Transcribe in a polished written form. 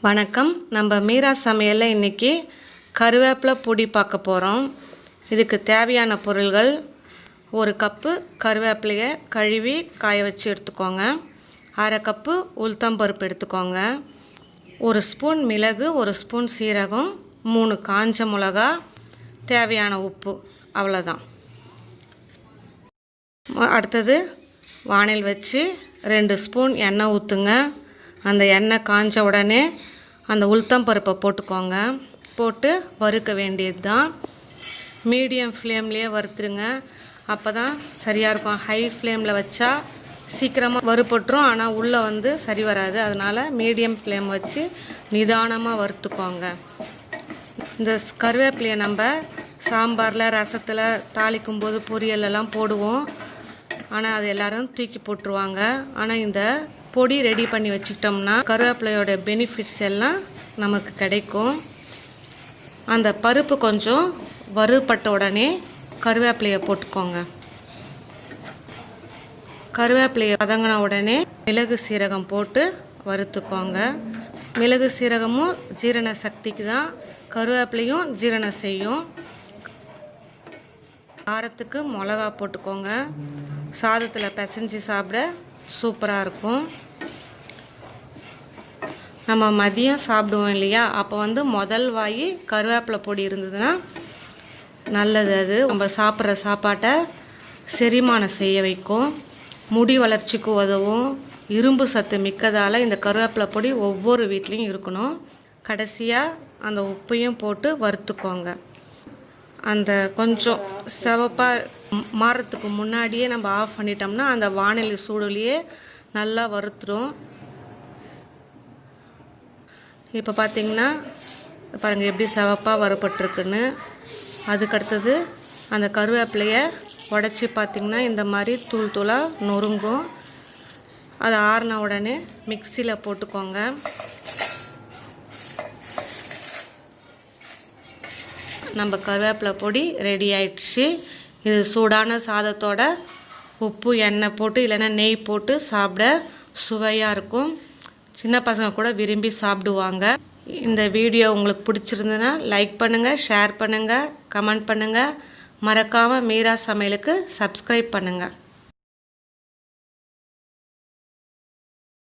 வணக்கம். நம்ம மீரா சமையலில் இன்றைக்கி கருவேப்பிலை பொடி பார்க்க போகிறோம். இதுக்கு தேவையான பொருள்கள்: ஒரு கப்பு கருவேப்பிலையை கழுவி காய வச்சு எடுத்துக்கோங்க. அரை கப்பு உளுத்தம்பருப்பு எடுத்துக்கோங்க. ஒரு ஸ்பூன் மிளகு, ஒரு ஸ்பூன் சீரகம், 3 காஞ்ச மிளகா, தேவையான உப்பு, அவ்வளோதான். அடுத்தது வாணல் வச்சு 2 ஸ்பூன் எண்ணெய் ஊற்றுங்க. அந்த எண்ணெய் காஞ்ச உடனே அந்த உளுத்தம்பருப்பை போட்டுக்கோங்க. போட்டு வறுக்க வேண்டியது தான். மீடியம் ஃப்ளேம்லேயே வறுத்துருங்க, அப்போ தான் சரியாக இருக்கும். ஹை ஃப்ளேமில் வச்சா சீக்கிரமாக வறுபட்டுரும், ஆனால் உள்ளே சரி வராது. அதனால் மீடியம் ஃப்ளேம் வச்சு நிதானமாக வறுத்துக்கோங்க. இந்த கருவேப்பிலையை நம்ம சாம்பாரில், ரசத்தில், தாளிக்கும்போது, பொரியலெல்லாம் போடுவோம். ஆனால் அது எல்லோரும் தூக்கி போட்டுருவாங்க. ஆனால் இந்த பொடி ரெடி பண்ணி வச்சுக்கிட்டோம்னா கருவேப்பிலையோட பெனிஃபிட்ஸ் எல்லாம் நமக்கு கிடைக்கும். அந்த பருப்பு கொஞ்சம் வறுபட்ட உடனே கருவேப்பிலையை போட்டுக்கோங்க. கருவேப்பிலையை வதங்கின உடனே மிளகு சீரகம் போட்டு வறுத்துக்கோங்க. மிளகு சீரகமும் ஜீரண சக்திக்கு தான், கருவேப்பிலையும் ஜீரணம் செய்யும். காரத்துக்கு மிளகா போட்டுக்கோங்க. சாதத்தில் பிசைஞ்சு சாப்பிட சூப்பராக இருக்கும். நம்ம மதியம் சாப்பிடுவோம் இல்லையா, அப்போ முதல் வாய் கருவேப்பிலை பொடி இருந்ததுன்னா நல்லது. அது நம்ம சாப்பிட்ற சாப்பாட்டை செரிமானம் செய்ய வைக்கும், முடி வளர்ச்சிக்கு உதவும், இரும்பு சத்து மிக்கதால் இந்த கருவேப்பிலை பொடி ஒவ்வொரு வீட்லேயும் இருக்கணும். கடைசியாக அந்த உப்பையும் போட்டு வறுத்துக்கோங்க. அந்த கொஞ்சம் சிவப்பாக மாறுறதுக்கு முன்னாடியே நம்ம ஆஃப் பண்ணிட்டோம்னா அந்த வாணலி சூடுலேயே நல்லா வறுத்துடும். இப்போ பார்த்திங்கன்னா பாருங்கள் எப்படி சிவப்பாக வறுபட்டுருக்குன்னு. அதுக்கடுத்தது அந்த கருவேப்பிலையை உடச்சி பார்த்திங்கன்னா இந்த மாதிரி தூள் தூளாக நொறுங்கும். அதை ஆறின உடனே மிக்சியில் போட்டுக்கோங்க. நம்ம கருவேப்பிலை பொடி ரெடி ஆயிடுச்சு. இது சூடான சாதத்தோட உப்பு, எண்ணெய் போட்டு இல்லைன்னா நெய் போட்டு சாப்பிட சுவையாக இருக்கும். சின்ன பசங்க கூட விரும்பி சாப்பிடுவாங்க. இந்த வீடியோ உங்களுக்கு பிடிச்சிருந்ததுன்னா லைக் பண்ணுங்கள், ஷேர் பண்ணுங்கள், கமெண்ட் பண்ணுங்கள். மறக்காமல் மீரா சமையலுக்கு சப்ஸ்கிரைப் பண்ணுங்கள்.